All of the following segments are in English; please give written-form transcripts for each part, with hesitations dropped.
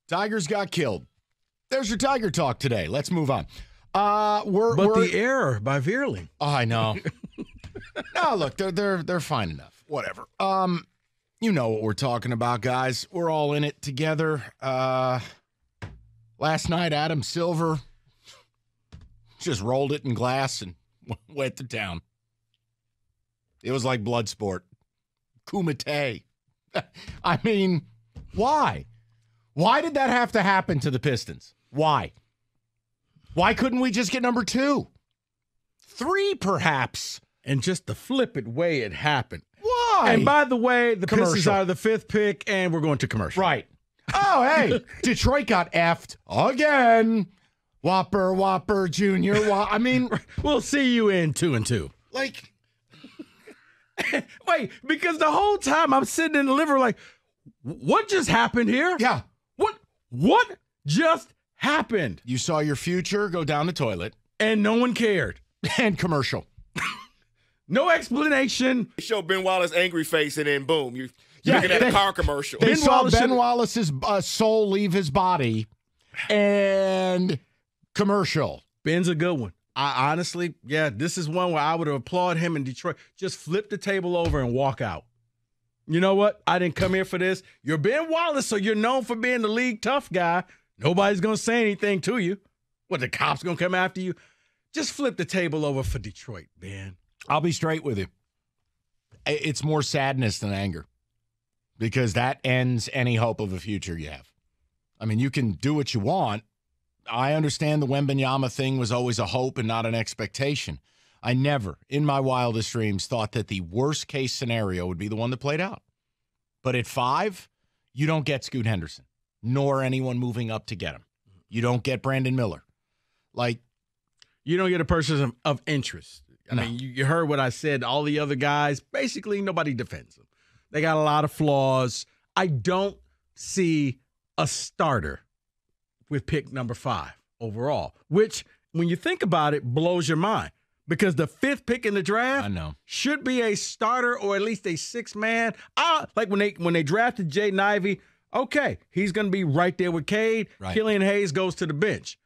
Tigers got killed. There's your Tiger talk today. Let's move on. The error by Veerling. Oh, I know. No, look, they're fine enough. Whatever. You know what we're talking about, guys. We're all in it together. Last night, Adam Silver just rolled it in glass and went to town. It was like Bloodsport. Kumite. I mean, why? Why did that have to happen to the Pistons? Why? Why couldn't we just get number 2? 3, perhaps. And just the flippant way it happened. Why? And by the way, the Commercial. Pistons are the 5th pick, and we're going to commercial. Right. Oh, hey, Detroit got effed again. Whopper, Junior. I mean, we'll see you in 2-2. Like, wait, because the whole time I'm sitting in the living room like, what just happened here? Yeah. What just happened? You saw your future go down the toilet. And no one cared. And commercial. No explanation. They show Ben Wallace's angry face, and then boom, you're looking at a car commercial. They saw Ben Wallace's soul leave his body, and commercial. Ben's a good one. I honestly, this is one where I would have applauded him in Detroit. Just flip the table over and walk out. You know what? I didn't come here for this. You're Ben Wallace, so you're known for being the league tough guy. Nobody's going to say anything to you. What, the cops going to come after you? Just flip the table over for Detroit, Ben. I'll be straight with you. It's more sadness than anger because that ends any hope of a future you have. I mean, you can do what you want. I understand the Wembanyama thing was always a hope and not an expectation. I never, in my wildest dreams, thought that the worst-case scenario would be the one that played out. But at 5, you don't get Scoot Henderson, nor anyone moving up to get him. You don't get Brandon Miller. Like, you don't get a person of interest. I No. mean, you heard what I said. All the other guys, basically nobody defends them. They got a lot of flaws. I don't see a starter with pick number 5 overall, which, when you think about it, blows your mind. Because the 5th pick in the draft I know. should be a starter or at least a 6-man. Like when they drafted Jaden Ivey, okay, he's going to be right there with Cade. Right. Killian Hayes goes to the bench.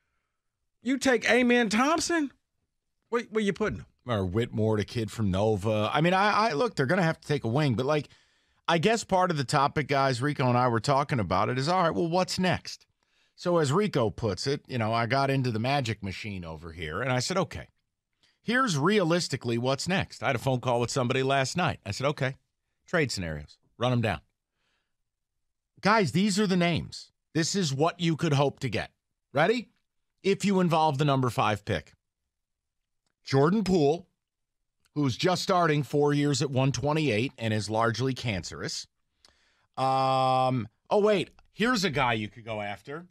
You take Amen Thompson, where you putting him? Or Whitmore, the kid from Nova. I mean, I look, they're going to have to take a wing. But, like, I guess part of the topic, guys, Rico and I were talking about it is, all right, well, what's next? So as Rico puts it, I got into the magic machine over here, and I said, okay, here's realistically what's next. I had a phone call with somebody last night. I said, okay, trade scenarios. Run them down. Guys, these are the names. This is what you could hope to get. Ready? If you involve the number 5 pick. Jordan Poole, who's just starting 4 years at 128 and is largely cancerous. Wait, here's a guy you could go after.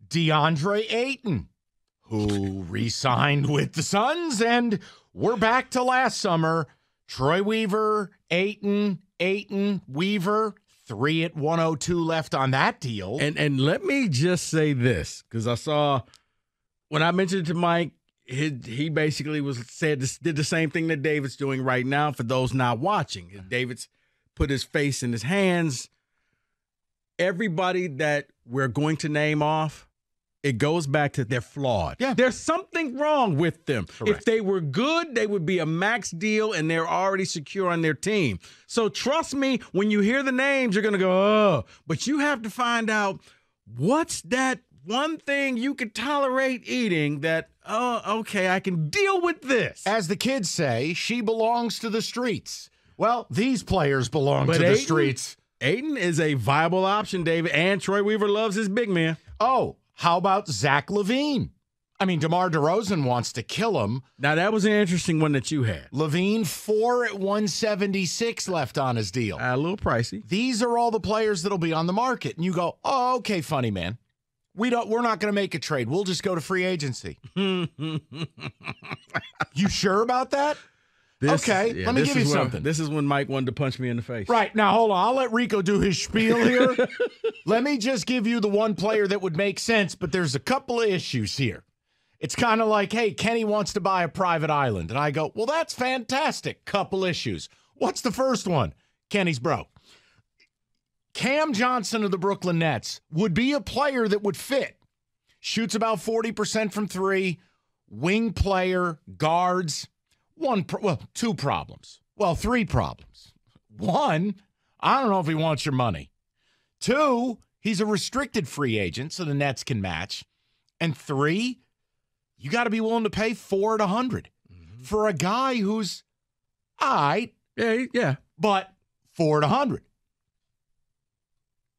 DeAndre Ayton, who re-signed with the Suns, and we're back to last summer. Troy Weaver, Ayton, Weaver, 3 at 102 left on that deal. And let me just say this, because I saw when I mentioned it to Mike, he basically did the same thing that David's doing right now for those not watching. David's put his face in his hands. Everybody that we're going to name off, it goes back to they're flawed. Yeah. There's something wrong with them. Correct. If they were good, they would be a max deal, and they're already secure on their team. So trust me, when you hear the names, you're going to go, oh. But you have to find out what's that one thing you could tolerate eating that, oh, okay, I can deal with this. As the kids say, she belongs to the streets. Well, these players belong to the Ayton, streets. Ayton is a viable option, David, and Troy Weaver loves his big man. Oh, how about Zach LaVine? I mean, DeMar DeRozan wants to kill him. Now, that was an interesting one that you had. LaVine, 4 at 176 left on his deal. A little pricey. These are all the players that'll be on the market. And you go, oh, okay, funny man. We're not going to make a trade. We'll just go to free agency. You sure about that? Let me give you something. This is when Mike wanted to punch me in the face. Right. Now, hold on. I'll let Rico do his spiel here. Let me just give you the one player that would make sense, but there's a couple of issues here. It's kind of like, hey, Kenny wants to buy a private island. And I go, well, that's fantastic. Couple issues. What's the first one? Kenny's broke. Cam Johnson of the Brooklyn Nets would be a player that would fit. Shoots about 40% from three, wing player, guards. Two problems. Well, three problems. One, I don't know if he wants your money. Two, he's a restricted free agent, so the Nets can match. And three, you got to be willing to pay 4 at 100 for a guy who's all right. Yeah. But 4 at 100.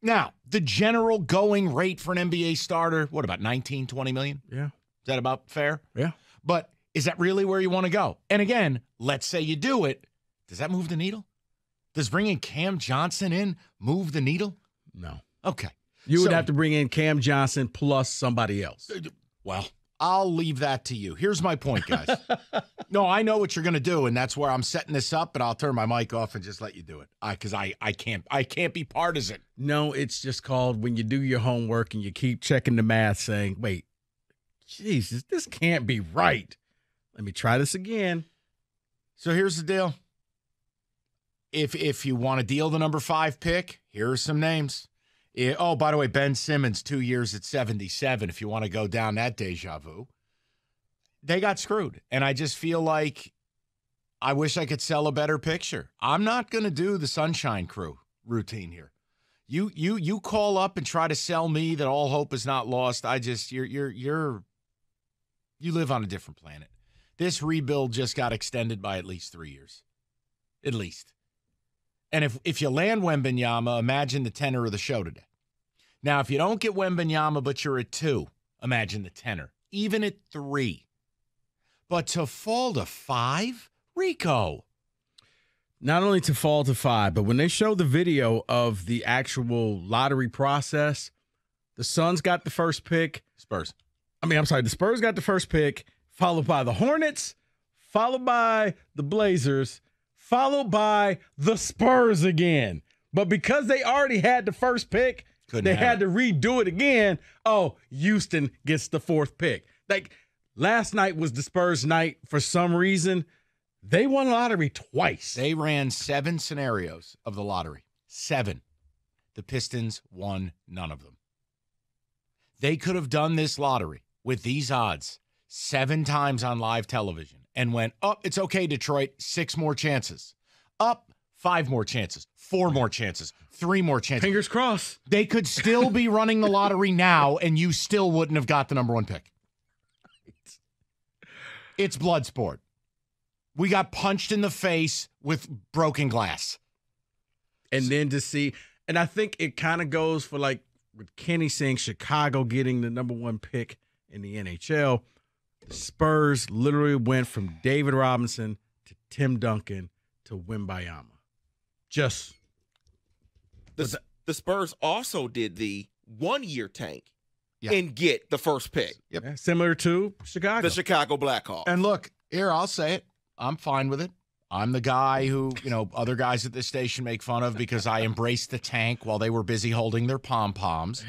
Now, the general going rate for an NBA starter, what about 19, 20 million? Yeah. Is that about fair? Yeah. But is that really where you want to go? And again, let's say you do it. Does that move the needle? Does bringing Cam Johnson in move the needle? No. Okay. You would have to bring in Cam Johnson plus somebody else. Well, I'll leave that to you. Here's my point, guys. No, I know what you're going to do, and that's where I'm setting this up, but I'll turn my mic off and just let you do it because I can't be partisan. No, it's just called when you do your homework and you keep checking the math saying, wait, Jesus, this can't be right. Let me try this again. So here's the deal. If you want to deal the number 5 pick, here are some names. Oh, by the way, Ben Simmons, 2 years at 77, if you want to go down that deja vu. They got screwed. And I just feel like I wish I could sell a better picture. I'm not going to do the Sunshine Crew routine here. You call up and try to sell me that all hope is not lost. You live on a different planet. This rebuild just got extended by at least 3 years. At least. And if you land Wembanyama, imagine the tenor of the show today. Now, if you don't get Wembanyama, but you're at 2, imagine the tenor. Even at 3. But to fall to 5? Rico. Not only to fall to 5, but when they show the video of the actual lottery process, the Suns got the first pick. The Spurs got the first pick, followed by the Hornets, followed by the Blazers, followed by the Spurs again. But because they already had the first pick, they had to redo it again. Oh, Houston gets the 4th pick. Like, last night was the Spurs' night for some reason. They won lottery twice. They ran 7 scenarios of the lottery. 7. The Pistons won none of them. They could have done this lottery with these odds 7 times on live television and went, oh, it's okay, Detroit, 6 more chances. Up, 5 more chances, 4 more chances, 3 more chances. Fingers crossed. They could still be running the lottery now, and you still wouldn't have got the number 1 pick. It's Bloodsport. We got punched in the face with broken glass. And then to see, and I think it kind of goes for like with Kenny saying Chicago getting the number 1 pick in the NHL. The Spurs literally went from David Robinson to Tim Duncan to Wembanyama. Just the Spurs also did the 1-year tank and get the first pick. Yep. Yeah, similar to Chicago. The Chicago Blackhawks. And look, here, I'll say it. I'm fine with it. I'm the guy who, other guys at this station make fun of because I embraced the tank while they were busy holding their pom-poms.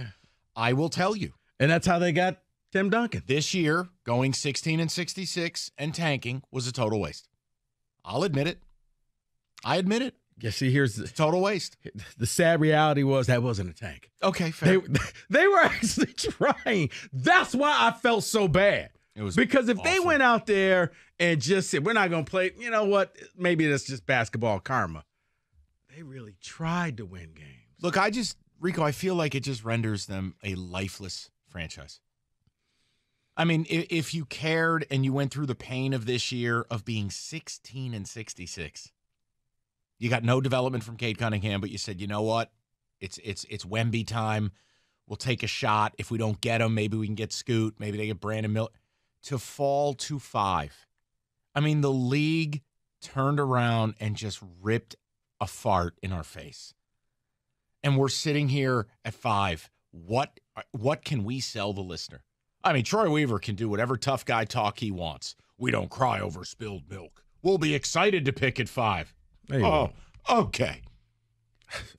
I will tell you. And that's how they got Tim Duncan. This year, going 16-66 and tanking was a total waste. I'll admit it. I admit it. Yeah, see, here's the total waste. The sad reality was that wasn't a tank. Okay, fair. They were actually trying. That's why I felt so bad. It was because if awful. they went out there and just said, we're not going to play, you know what? Maybe that's just basketball karma. They really tried to win games. Look, Rico, I feel like it just renders them a lifeless franchise. I mean, if you cared and you went through the pain of this year of being 16-66, you got no development from Cade Cunningham, but you said, you know what? It's Wemby time. We'll take a shot. If we don't get him, maybe we can get Scoot. Maybe they get Brandon Miller. To fall to 5. I mean, the league turned around and just ripped a fart in our face. And we're sitting here at 5. What can we sell the listener? I mean, Troy Weaver can do whatever tough guy talk he wants. We don't cry over spilled milk. We'll be excited to pick at 5. Oh, okay.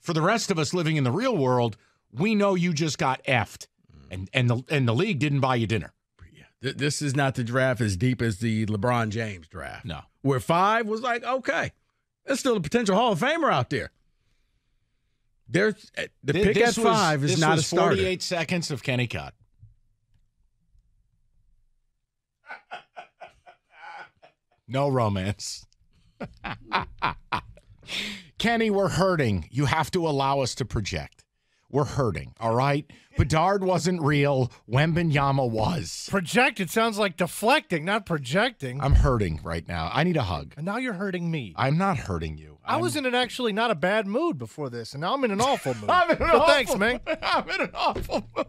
For the rest of us living in the real world, we know you just got effed, and the league didn't buy you dinner. This is not the draft as deep as the LeBron James draft. No. Where 5 was like, okay, there's still a potential Hall of Famer out there. There's the pick at 5 is not a starter. 48 seconds of Kenny Cott. No romance. Kenny, we're hurting. You have to allow us to project. We're hurting, all right? Bedard wasn't real. Wembanyama was. Project, it sounds like deflecting, not projecting. I'm hurting right now. I need a hug. And now you're hurting me. I'm not hurting you. I was in an actually not a bad mood before this, and now I'm in an awful mood. I'm in an awful thanks, man. I'm in an awful mood.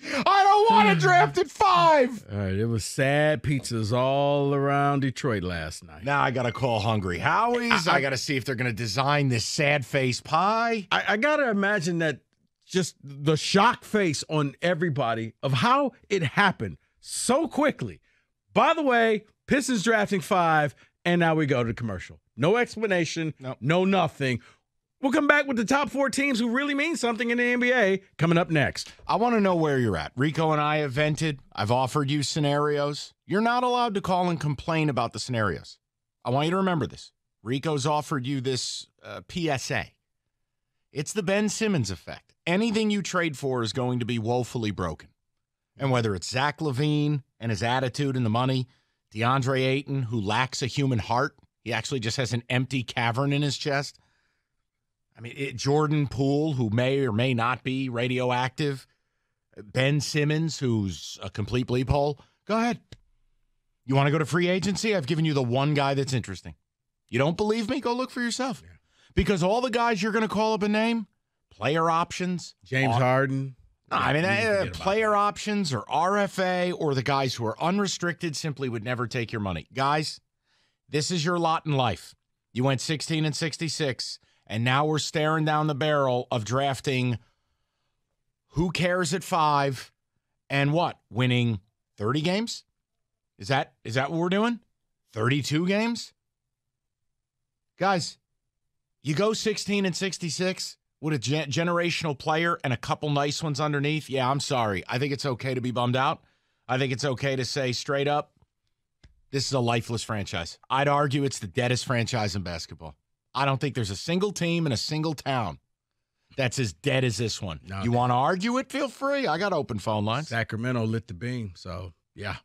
I don't want to draft at 5. All right, it was sad pizzas all around Detroit last night. Now I got to call Hungry Howie's. I got to see if they're going to design this sad face pie. I got to imagine that just the shock face on everybody of how it happened so quickly. By the way, Pistons drafting 5, and now we go to commercial. No explanation, Nope. no nothing. We'll come back with the top 4 teams who really mean something in the NBA coming up next. I want to know where you're at. Rico and I have vented. I've offered you scenarios. You're not allowed to call and complain about the scenarios. I want you to remember this. Rico's offered you this PSA. It's the Ben Simmons effect. Anything you trade for is going to be woefully broken. And whether it's Zach LaVine and his attitude and the money, DeAndre Ayton, who lacks a human heart, he actually just has an empty cavern in his chest. I mean, Jordan Poole, who may or may not be radioactive. Ben Simmons, who's a complete bleep hole. Go ahead. You want to go to free agency? I've given you the one guy that's interesting. You don't believe me? Go look for yourself. Yeah. Because all the guys you're going to call up a name, player options. James Harden. I mean, player options or RFA or the guys who are unrestricted simply would never take your money. Guys, this is your lot in life. You went 16 and 66. And now we're staring down the barrel of drafting who cares at 5 and what? Winning 30 games? Is that what we're doing? 32 games? Guys, you go 16 and 66 with a generational player and a couple nice ones underneath. Yeah, I'm sorry. I think it's okay to be bummed out. I think it's okay to say straight up, this is a lifeless franchise. I'd argue it's the deadest franchise in basketball. I don't think there's a single team in a single town that's as dead as this one. No, you want to argue it? Feel free. I got open phone lines. Sacramento lit the beam, so yeah.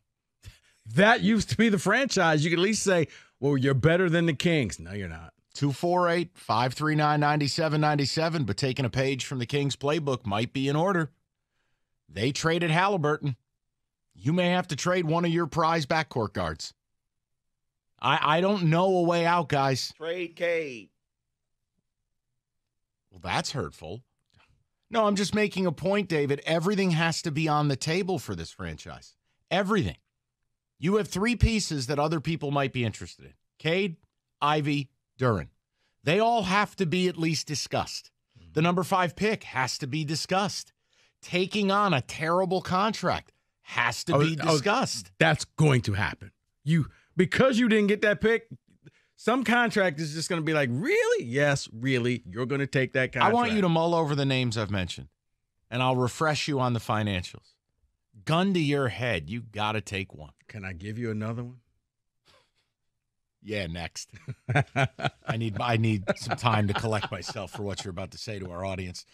That used to be the franchise. You could at least say, well, you're better than the Kings. No, you're not. 248-539-9797, but taking a page from the Kings playbook might be in order. They traded Halliburton. You may have to trade one of your prize backcourt guards. I don't know a way out, guys. Trade Cade. Well, that's hurtful. No, I'm just making a point, David. Everything has to be on the table for this franchise. Everything. You have 3 pieces that other people might be interested in. Cade, Ivy, Duren. They all have to be at least discussed. The number 5 pick has to be discussed. Taking on a terrible contract has to be discussed. That's going to happen. Because you didn't get that pick, some contract is just going to be like, really? Yes, really. You're going to take that contract. I want you to mull over the names I've mentioned, and I'll refresh you on the financials. Gun to your head, you got to take one. Can I give you another one? Yeah, next. I need some time to collect myself for what you're about to say to our audience.